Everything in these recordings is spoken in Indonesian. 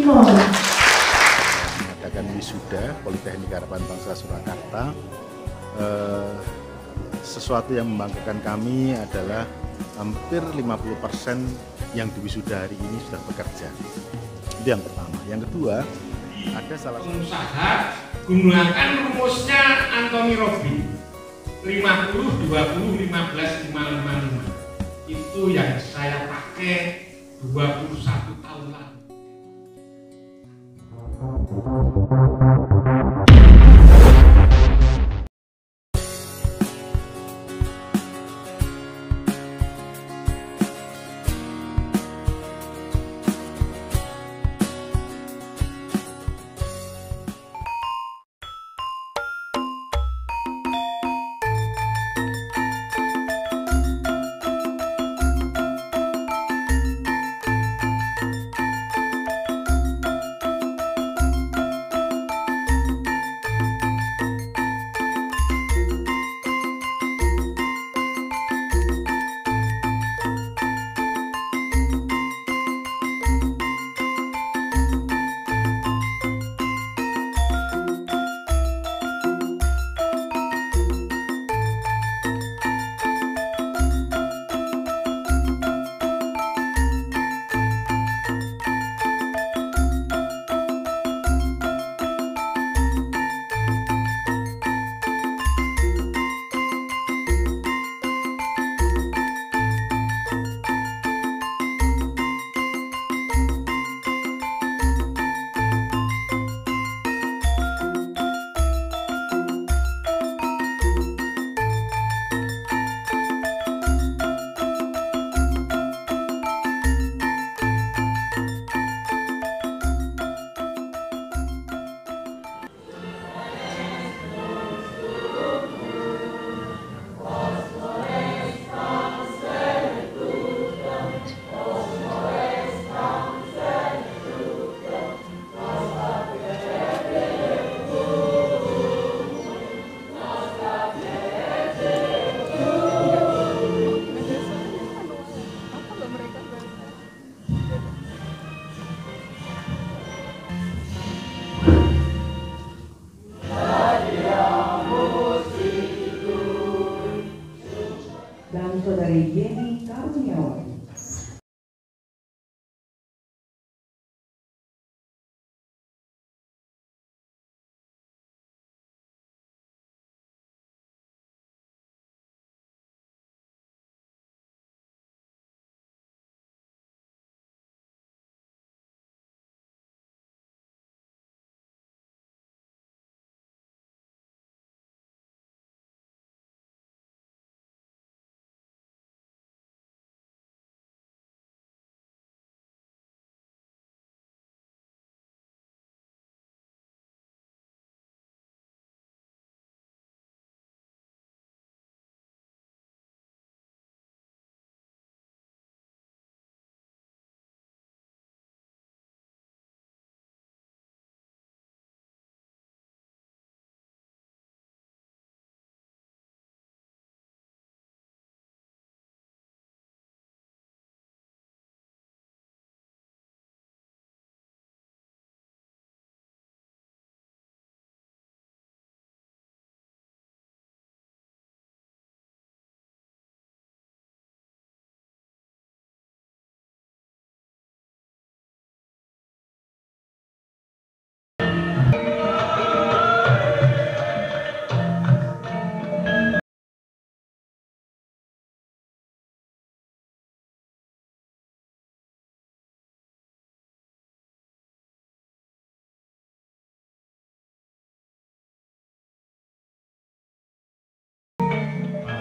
mengadakan wisuda Politeknik Harapan Bangsa Surakarta. Sesuatu yang membanggakan kami adalah hampir 50% yang diwisuda hari ini sudah bekerja. Itu yang pertama. Yang kedua, ada salah satu pengusaha gunakan rumusnya Anthony Robbins 50, 20, 15, 5, 5, 5. Itu yang saya pakai 21 tahun lalu. Dan Saudari Jenny Karuniawan.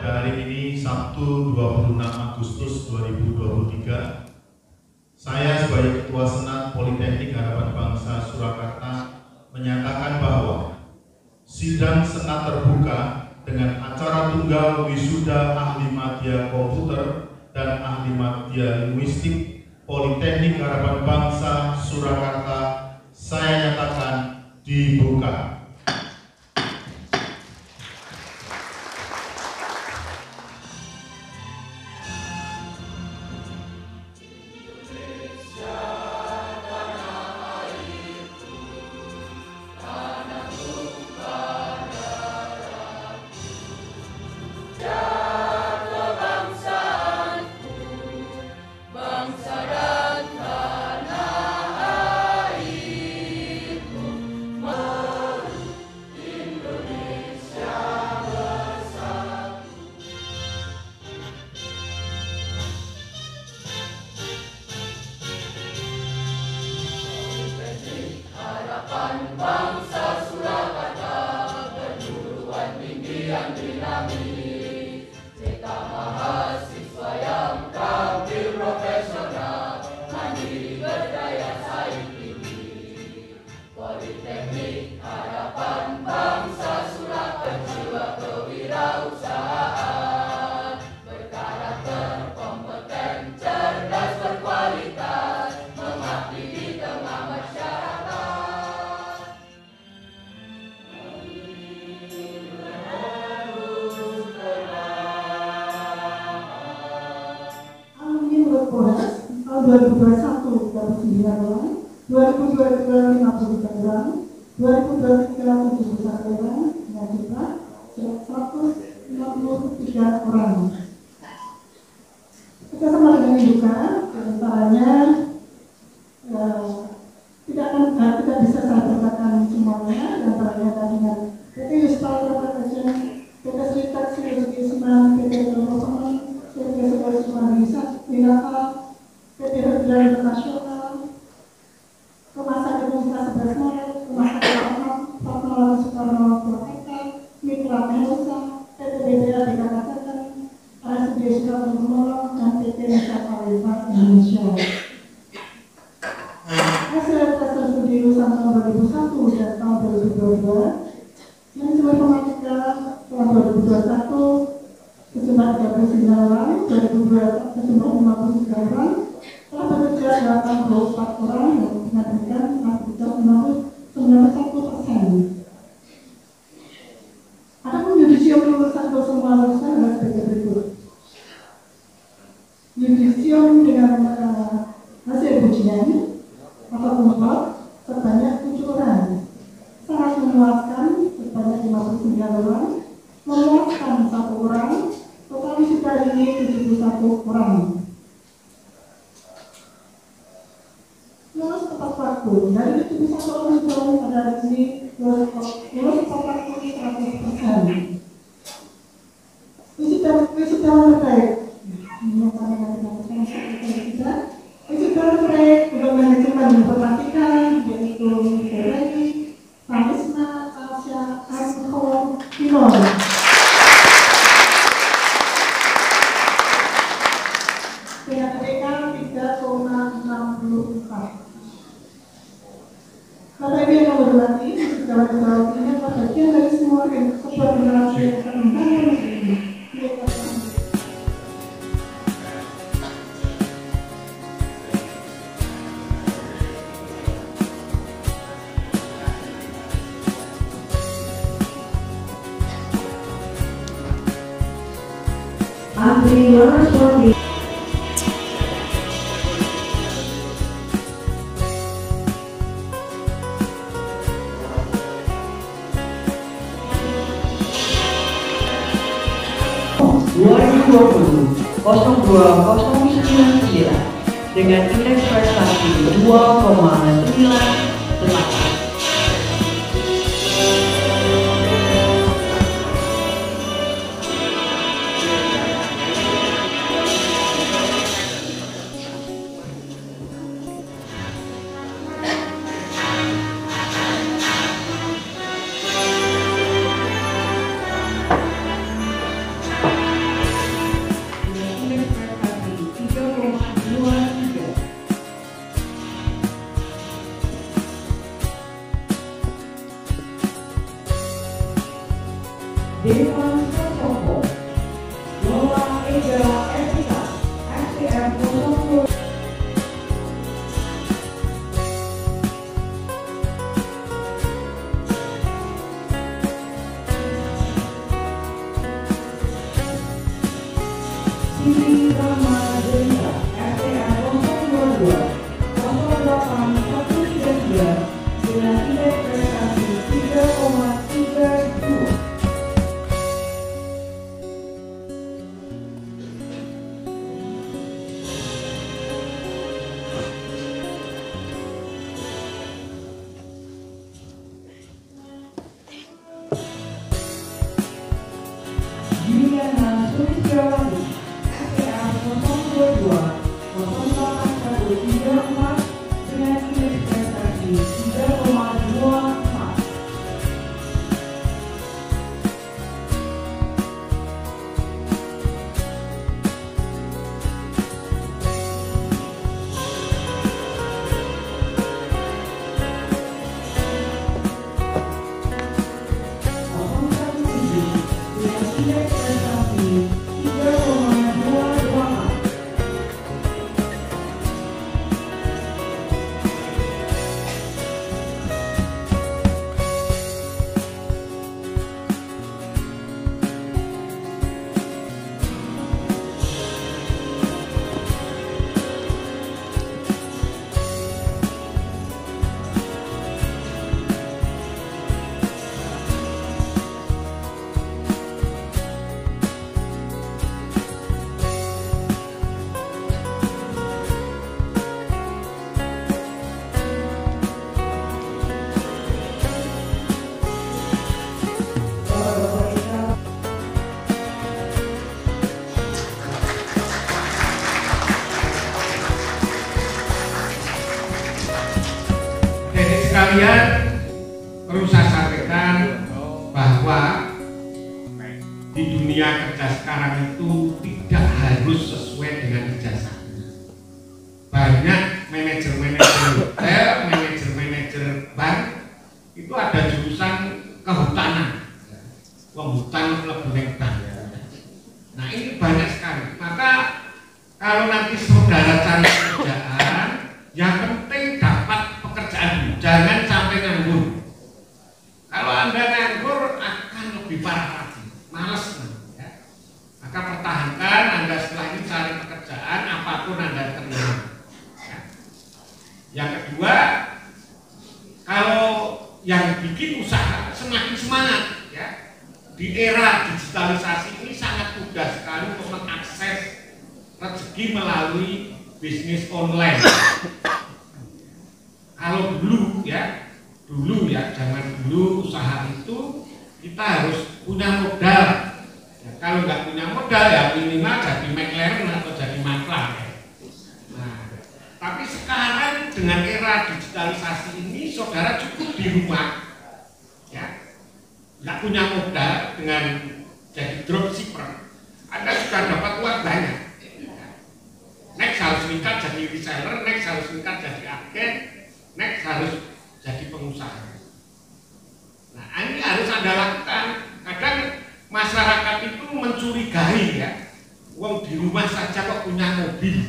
Hari ini Sabtu 26 Agustus 2023, saya sebagai Ketua Senat Politeknik Harapan Bangsa Surakarta menyatakan bahwa sidang Senat terbuka dengan acara tunggal wisuda ahli madya komputer dan ahli madya linguistik Politeknik Harapan Bangsa Surakarta saya nyatakan dibuka. Tahun 2021 39 orang, 2022 53 orang, 2023 71 orang, dan juga 153 orang. Kita sama dengan juga, antaranya tidak bisa saya bacakan semuanya, antaranya dengan PT Yustal Corporation, PT Serikat Silisman, PT Telekomen, PT Sekolah Wisata, PT Hidra Internasional, Rumah Sakit Universitas 11 Maret, Rumah Sakit Fatmawati Soekarno Purwakarta, Mitra Mendoza, PT BPA DKKT, RSUD Soekarno Hatta, dan PT Nusantara Indonesia. Hasil tes tersebut lulusan tahun 2001 dan tahun 2022, yang sesuai pematika tahun 2021 sejumlah 39 orang, 2022 sejumlah 53 orang, telah bekerja 84 orang yang mengatakan aktivitas 91%. Adapun yudisium lulusan semua lulusan adalah sebagai berikut. Yudisium dengan hasil ujian atau kumpul sebanyak 7 orang, sangat memuaskan sebanyak 59 orang, memuaskan 1 orang, total wisuda ini 71 orang. Lulus tepat waktu, dari 71 orang pada hari ini lulus tepat waktu 100%. Wisuda terbaik, wisuda terbaik untuk manajemen informatika, yaitu Ferrari, Panisma, Asia, Arkhon, Pinol. Dengan TK 3,64. Bapak Ibu yang menghormati, sejawat-jawat ini adalah bagian dari semua sebuah generasi yang akan membangun negeri ini. dengan indeks prestasi 2,98. Dewan Protokol, Lola Ega Etika, SDM Protokol. Siti Ramadhanita, SDM 022, 08133 dengan indeks prestasi 3,32. Juliana Sulistiawati, SDM 022, 08134 dengan indeks prestasi 3,2. sekalian, perlu saya sampaikan bahwa di dunia kerja sekarang itu tidak harus sesuai dengan ijazah. Banyak manajer-manajer hotel, manajer-manajer bank itu ada jurusan kehutanan, hutan lebih bank. Nah ini banyak sekali. Maka kalau nanti saudara cari pekerjaan, yang penting dapat pekerjaan dulu, jangan sampai nganggur. Kalau Anda nganggur akan lebih parah lagi, males ya. Maka pertahankan Anda setelah ini cari pekerjaan apapun Anda terima ya. Yang kedua, kalau yang bikin usaha semakin semangat ya. Di era digitalisasi ini sangat mudah sekali untuk mengakses rezeki melalui bisnis online. Kalau dulu ya, zaman dulu usaha itu kita harus punya modal. Ya, kalau nggak punya modal ya minimal jadi McLaren atau jadi maklar. Ya. Nah, tapi sekarang dengan era digitalisasi ini, saudara cukup di rumah, ya, nggak punya modal dengan jadi dropshipper, Anda sudah dapat uang banyak. Next harus meningkat jadi reseller, next harus meningkat jadi agen, next harus jadi pengusaha. Nah ini harus Anda lakukan. Kadang masyarakat itu mencurigai ya, uang di rumah saja kok punya mobil,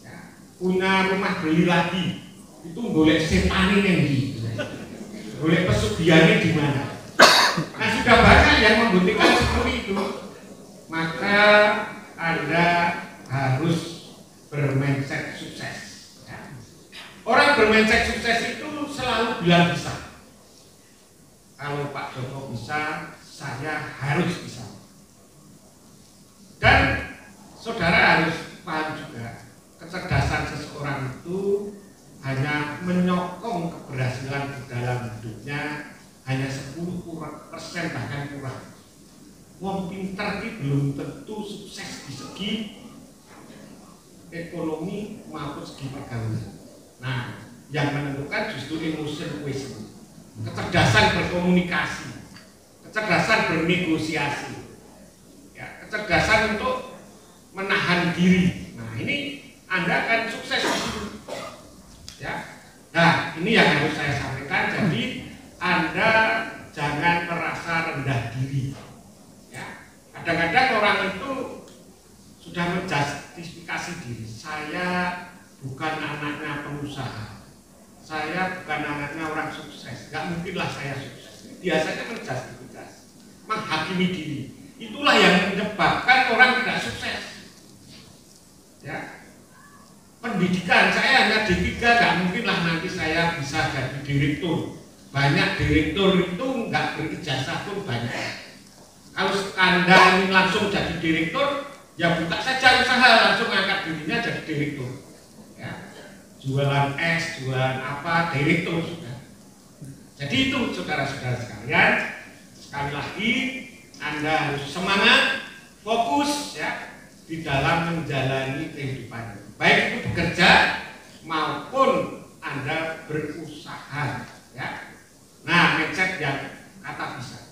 ya, punya rumah beli lagi, itu boleh setani nih, boleh pesugihannya di mana? Nah sudah banyak yang membuktikan seperti itu. Maka Anda harus bermindset sukses ya. Orang bermindset sukses itu selalu bilang bisa. Kalau Pak Joko bisa, saya harus bisa. Dan saudara harus paham juga, kecerdasan seseorang itu hanya menyokong keberhasilan di dalam hidupnya hanya 10% bahkan kurang. Wong pinter itu belum tentu sukses di segi ekonomi maupun segi pergaulan. Nah, yang menentukan justru emotion quotient, kecerdasan berkomunikasi, kecerdasan bernegosiasi, ya, kecerdasan untuk menahan diri. Nah, ini Anda akan sukses di situ. Ya. Nah, ini yang harus saya sampaikan. Jadi Anda jangan merasa rendah diri. Ya. Kadang-kadang orang itu sudah menjustifikasi diri, saya bukan anaknya pengusaha, saya bukan anaknya orang sukses, gak mungkinlah saya sukses. Biasanya menjustifikasi, menghakimi diri. Itulah yang menyebabkan orang tidak sukses. Ya, pendidikan saya hanya D3, gak mungkinlah nanti saya bisa jadi direktur. Banyak direktur itu nggak berijazah pun banyak. Kalau Anda ingin langsung jadi direktur, ya buka saja usaha, langsung angkat dirinya jadi direktur ya. Jualan es, jualan apa, direktur sudah. Jadi itu saudara-saudara sekalian, sekali lagi Anda harus semangat, fokus ya di dalam menjalani kehidupan, baik itu bekerja maupun Anda berusaha ya. Nah, mindset yang kata bisa.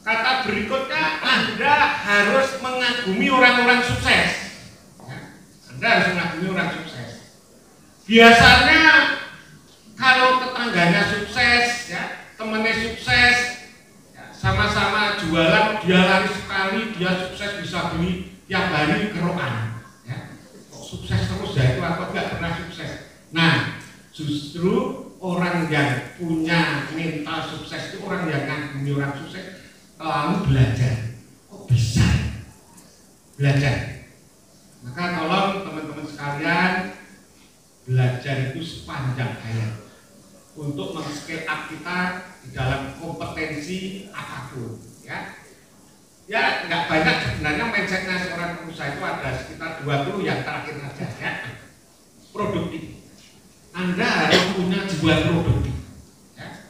Kata berikutnya, Anda harus mengagumi orang-orang sukses. Ya, Anda harus mengagumi orang sukses. Biasanya kalau tetangganya sukses, ya, temannya sukses, ya, sama-sama jualan, dia lari sekali, dia sukses bisa beli tiap hari kerokan. Ya. Kok sukses terus ya itu apa enggak pernah sukses. Nah, justru orang yang punya mental sukses itu orang yang mengagumi orang sukses. Lalu belajar, kok bisa belajar. Maka tolong teman-teman sekalian, belajar itu sepanjang hayat untuk men-scale up kita di dalam kompetensi apapun ya. Ya nggak banyak sebenarnya mindsetnya seorang pengusaha itu ada sekitar 20 yang terakhir saja ya. Produktif, Anda harus punya jiwa produktif ya.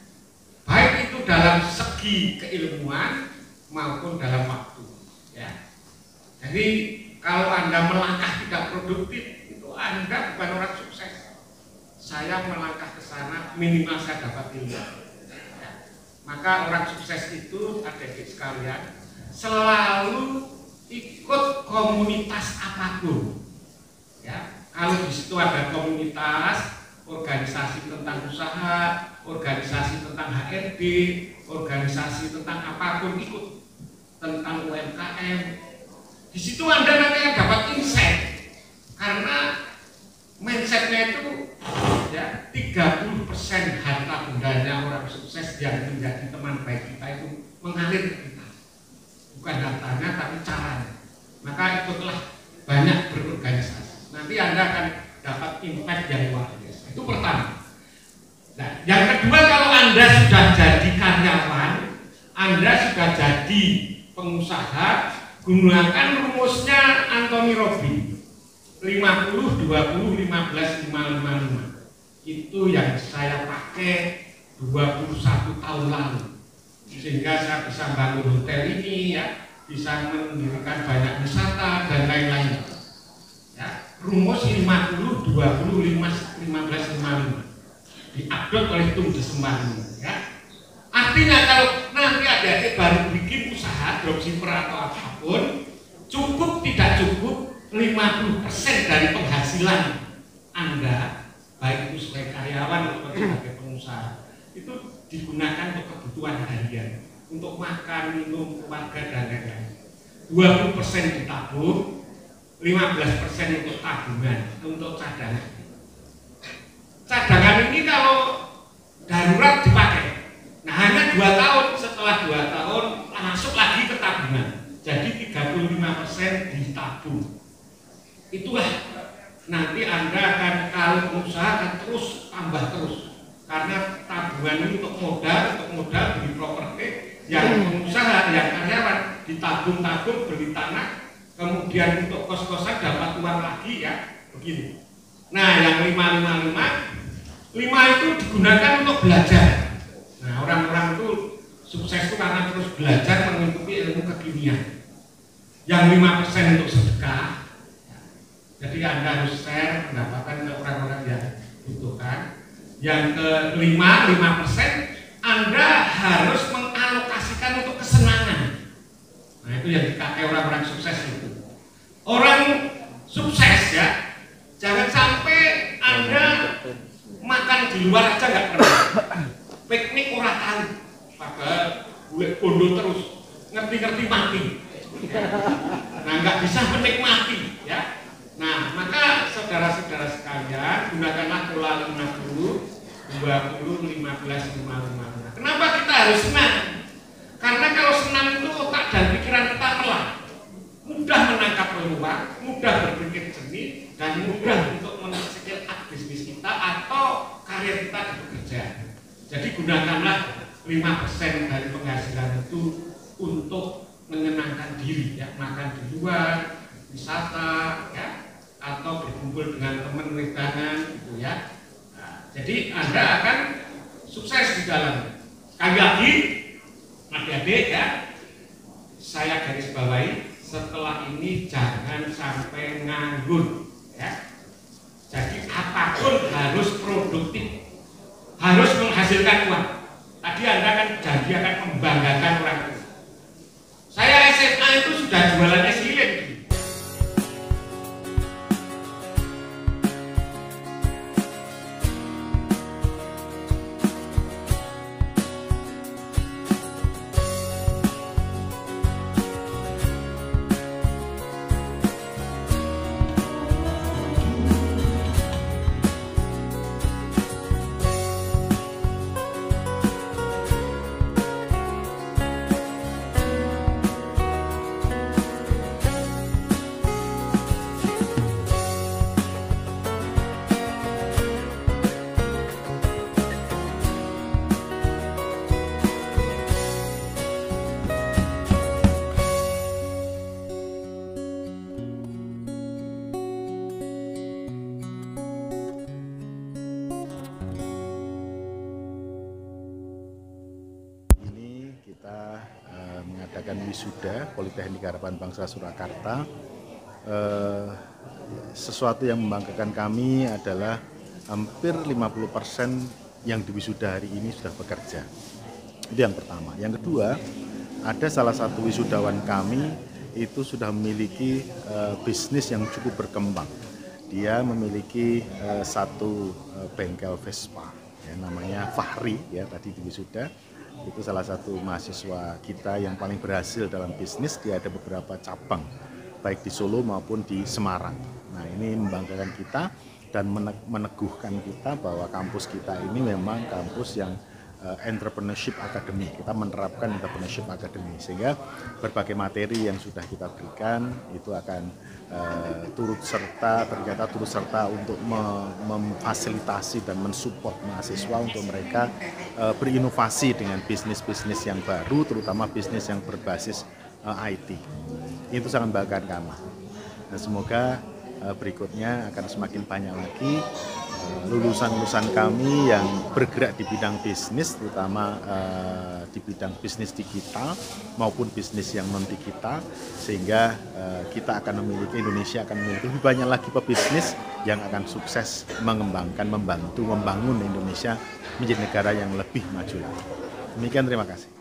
Baik itu dalam segi keilmuan maupun dalam waktu ya. Jadi kalau Anda melangkah tidak produktif, itu Anda bukan orang sukses. saya melangkah ke sana minimal saya dapat ilmu. Maka orang sukses itu, adik-adik sekalian, selalu ikut komunitas apapun. Ya, kalau di situ ada komunitas, organisasi tentang usaha, organisasi tentang HRD, organisasi tentang apapun ikut, tentang UMKM. Di situ Anda nanti akan dapat insight, karena mindsetnya itu ya 30% harta bendanya orang sukses yang menjadi teman baik kita itu mengalir ke kita, bukan hartanya tapi caranya. Maka ikutlah banyak berorganisasi, nanti Anda akan dapat impact yang luar biasa. Itu pertama. Nah, yang kedua, kalau Anda sudah jadi karyawan, Anda sudah jadi pengusaha, gunakan rumusnya Anthony Robbins 50, 20, 15, 5, 5, 5. Itu yang saya pakai 21 tahun lalu, sehingga saya bisa bangun hotel ini, ya, bisa mendirikan banyak wisata dan lain-lain. Ya, rumus 50, 20, 15, 5, 5 diupload oleh Tung Desembar, ya. Artinya kalau nanti adik-adik baru bikin usaha dropshipper atau apapun, cukup tidak cukup 50% dari penghasilan Anda, baik itu sebagai karyawan atau sebagai pengusaha, itu digunakan untuk kebutuhan harian, untuk makan, minum, keluarga dan lain-lain. 20% ditabung, 15% untuk tabungan, untuk cadangan. Cadangan ini kalau darurat dipakai, nah hanya 2 tahun, setelah 2 tahun masuk lagi ke tabungan, jadi 35% ditabung. Itulah nanti Anda akan, kalau pengusaha akan terus tambah terus, karena tabungan ini untuk modal beli properti, yang pengusaha, yang karyawan ditabung-tabung beli tanah, kemudian untuk kos-kosan dapat uang lagi, ya, begini. Nah, yang 5 itu digunakan untuk belajar. Nah, orang-orang itu sukses itu karena terus belajar mengikuti ilmu kekinian. Yang 5% untuk sedekah. Jadi Anda harus share pendapatan ke orang-orang yang butuhkan. Yang ke-5% Anda harus mengalokasikan untuk kesenangan. Nah, itu yang dipakai orang-orang sukses itu. Orang sukses, ya, jangan sampai Anda makan di luar aja nggak pernah, piknik orang tahu, padahal gue bondo terus, ngerti-ngerti mati. Nah, nggak bisa menikmati, ya. Nah, maka saudara-saudara sekalian, gunakanlah pola 50, 20, 15, 5. Kenapa kita harus senang? Karena kalau senang itu otak dan pikiran kita melah, mudah menangkap peluang, mudah berpikir jernih, dan mudah untuk men-skill up bisnis kita atau karir kita di pekerjaan. Jadi gunakanlah 5% dari penghasilan itu untuk menyenangkan diri, ya, makan di luar, wisata, ya, atau berkumpul dengan teman wedangan, gitu, ya. Nah, jadi Anda akan sukses di dalamnya. Sekali lagi, adik-adik, ya, saya garis bawahi, setelah ini jangan sampai nganggur, ya. Jadi apapun harus produktif, harus menghasilkan uang. Tadi Anda kan janji akan membanggakan orang tua. Saya SMA itu sudah jualannya silin. Mengadakan wisuda Politeknik Harapan Bangsa Surakarta. Sesuatu yang membanggakan kami adalah hampir 50% yang diwisuda hari ini sudah bekerja. Itu yang pertama. Yang kedua, ada salah satu wisudawan kami itu sudah memiliki bisnis yang cukup berkembang. Dia memiliki satu bengkel Vespa, ya, namanya Fahri, ya, tadi di wisuda. Itu salah satu mahasiswa kita yang paling berhasil dalam bisnis. Dia ada beberapa cabang, baik di Solo maupun di Semarang. Nah, ini membanggakan kita dan meneguhkan kita bahwa kampus kita ini memang kampus yang entrepreneurship academy. Kita menerapkan entrepreneurship academy, sehingga berbagai materi yang sudah kita berikan itu akan turut serta untuk memfasilitasi dan mensupport mahasiswa untuk mereka berinovasi dengan bisnis-bisnis yang baru, terutama bisnis yang berbasis IT. Itu sangat membanggakan kami. Dan semoga berikutnya akan semakin banyak lagi lulusan-lulusan kami yang bergerak di bidang bisnis, terutama di bidang bisnis digital maupun bisnis yang non-digital, sehingga kita akan memiliki, Indonesia akan memiliki lebih banyak lagi pebisnis yang akan sukses mengembangkan, membantu membangun Indonesia menjadi negara yang lebih maju lagi. Demikian, terima kasih.